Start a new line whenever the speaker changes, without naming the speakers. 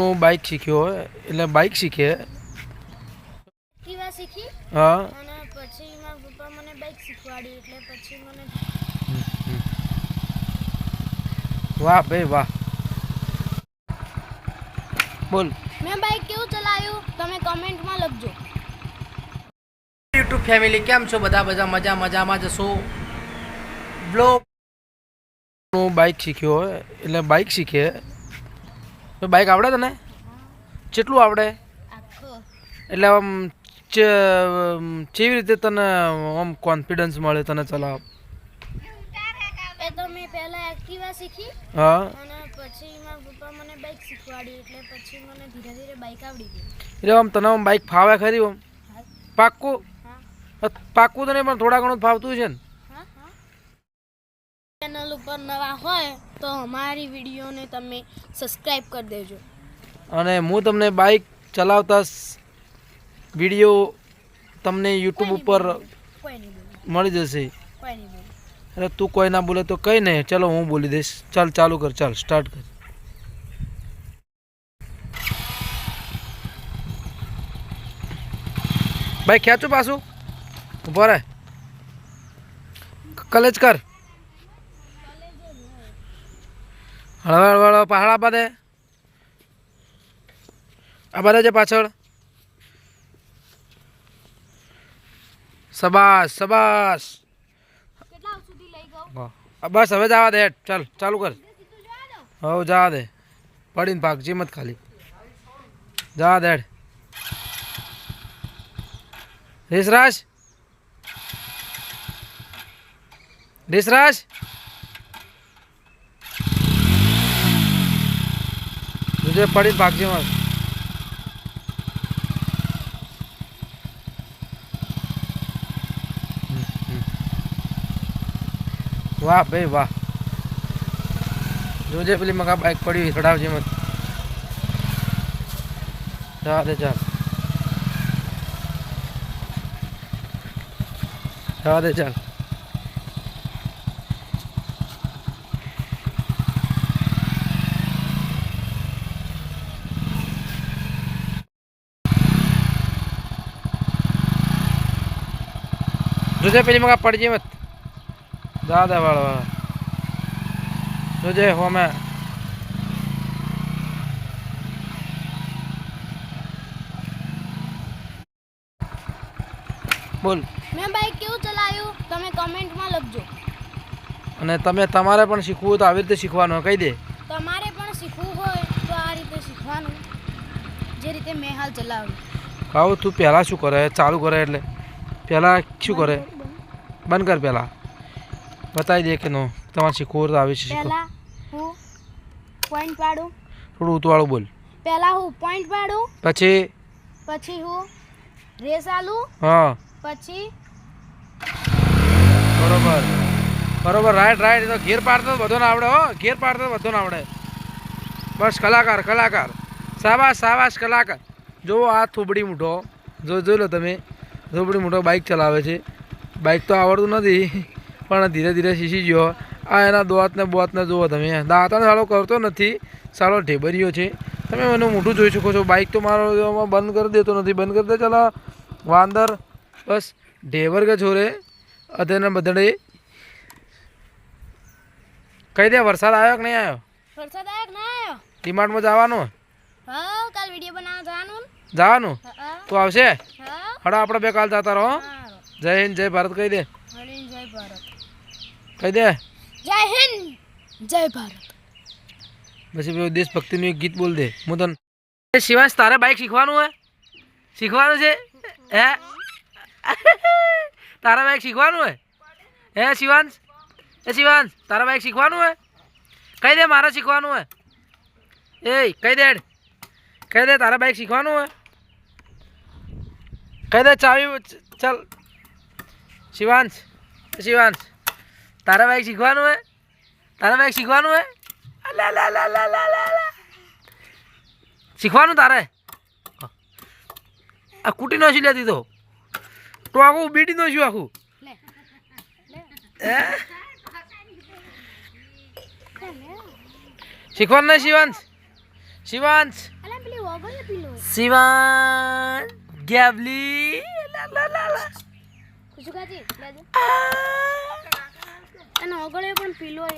હું બાઇક શીખ્યો એટલે બાઇક શીખે
એક્ટિવા શીખી
હા
અને પછી મારા પપ્પા મને બાઇક શીખવાડી એટલે પછી મને
વાહ ભાઈ વાહ બોલ
મેં બાઇક કેવું ચલાવ્યું તમે કમેન્ટમાં લખજો
યુટ્યુબ ફેમિલી કેમ છો બધા મજામાં જશો બ્લોગ હું બાઇક શીખ્યો એટલે બાઇક શીખે બાઇક આવડે તને કેટલું આવડે
આખો
એટલે આમ કેવી રીતે તને આમ કોન્ફિડન્સ મળે તને ચલાવ
એ તો મેં પહેલા એક્ટિવા શીખી
હા
અને પછી મારા પપ્પા મને બાઇક શીખવાડી એટલે પછી મને ધીરે ધીરે બાઇક આવડી ગઈ
એટલે આમ તને આમ બાઇક ફાવે ખરી આમ પાક્કું પાક્કું તો નહીં પણ થોડા ઘણું ફાવતું છે ને
ચેનલ ઉપર નવા હોય તો અમારી વિડીયોને તમે સબસ્ક્રાઇબ કરી દેજો
અને હું તમને બાઇક ચલાવતા વિડીયો તમને યુટ્યુબ ઉપર
કોઈ નહીં બોલે
મળી જશે
કોઈ નહીં બોલે
અરે તું કોઈ ના બોલે તો કઈ નહીં ચલો હું બોલી દઈશ ચાલ ચાલુ કર ચાલ સ્ટાર્ટ કર ભાઈ ખેંચું પાછું ઉભો રહે કલેજ કર હળવા પહાડ આપા દે આ બધા છે પાછળ સબાસ સબાસ
કેટલા સુધી લઈ ગયો
બસ હવે જવા દે ચાલ ચાલુ કર હવે જવા દે પડીને ભાગ જીમત ખાલી જવા દે રેસરાજ રેસરાજ तुझे पड़ी भाग मत वाह भाई वाह जोजे पेली मका बाइक पड़ी चढ़ावजे मत जा दे चल जा दे चल જોજે પેલી મગા પડજે મત જા દે વાળવા જોજે હોમે બોલ
મેં બાઇક કેવું ચલાવ્યું તમે કમેન્ટમાં લખજો
અને તમે તમારે પણ શીખવું હોય તો આવી રીતે શીખવાનું કહી દે
તમારે પણ શીખવું હોય તો આ રીતે શીખવાનું જે રીતે મેં હાલ ચલાવ્યું
કહું તું પહેલાં શું કરે ચાલુ કરે એટલે પહેલાં શું કરે બંધ કર પહેલાં બતાવી દે કે નો તમારે શીખવું હોય તો આવી શીખો
પહેલા હું પોઈન્ટ પાડું
થોડું ઉતવાળું બોલ
પહેલા હું પોઈન્ટ પાડું
પછી
હું રેસ આલું
હા
પછી
બરોબર બરોબર રાઈટ રાઈટ તો ઘેર પાડતો બધો ના આવડે હો ઘેર પાડતો બધો ના આવડે બસ કલાકાર કલાકાર સાબાશ સાબાશ કલાકાર જુઓ આ થોબડી મૂઠો જોઈ લો તમે થોબડી મૂઠો બાઇક ચલાવે છે બાઇક તો આવડતું નથી પણ ધીરે ધીરે શીખી ગયો આ એના બોતને જુઓ તમે દાંતણ સાળો કરતો નથી સાળો ઢેબરીઓ છે તમે મને મોઢું જોઈ શકો છો બાઇક તો મારો બંધ કરી દેતો નથી બંધ કરી દે ચાલો વાંદર બસ ઢેબર કે છોરે અધેને બદડે કહી દે વરસાદ આવ્યો કે નહીં આવ્યો
વરસાદ આવ્યો કે ના આવ્યો
ડિમાન્ડમાં જવાનું
હા કાલ વિડીયો બનાવવા
જવાનું
હા
તું આવશે
હા
હડો આપણે બે કાલ જતા રહો જય હિન્દ જય ભારત કહી દે
જય ભારત
કહી દે
જય હિન્દ જય ભારત
પછી પેલું દેશભક્તિનું એક ગીત બોલ દે હું તને શિવાંશ તારે બાઇક શીખવાનું છે હે તારા બાઇક શીખવાનું હે શિવાંશ તારા બાઇક શીખવાનું કહી દે મારે શીખવાનું કહી દે તારા બાઇક શીખવાનું કહી દે ચાવી ચાલ શિવાંશ તારા બાઇક શીખવાનું શીખવાનું તારે આ કુટી નો શું લેતી તો આખું બીટી નો શું આખું શીખવાનું નહીં શિવાંશ
અલા પેલી ઓગળ પીલો
શિવાંશ ગેવલી લા લા લા લા
ખુશુકાજી લેજો અને ઓગળે પણ પીલો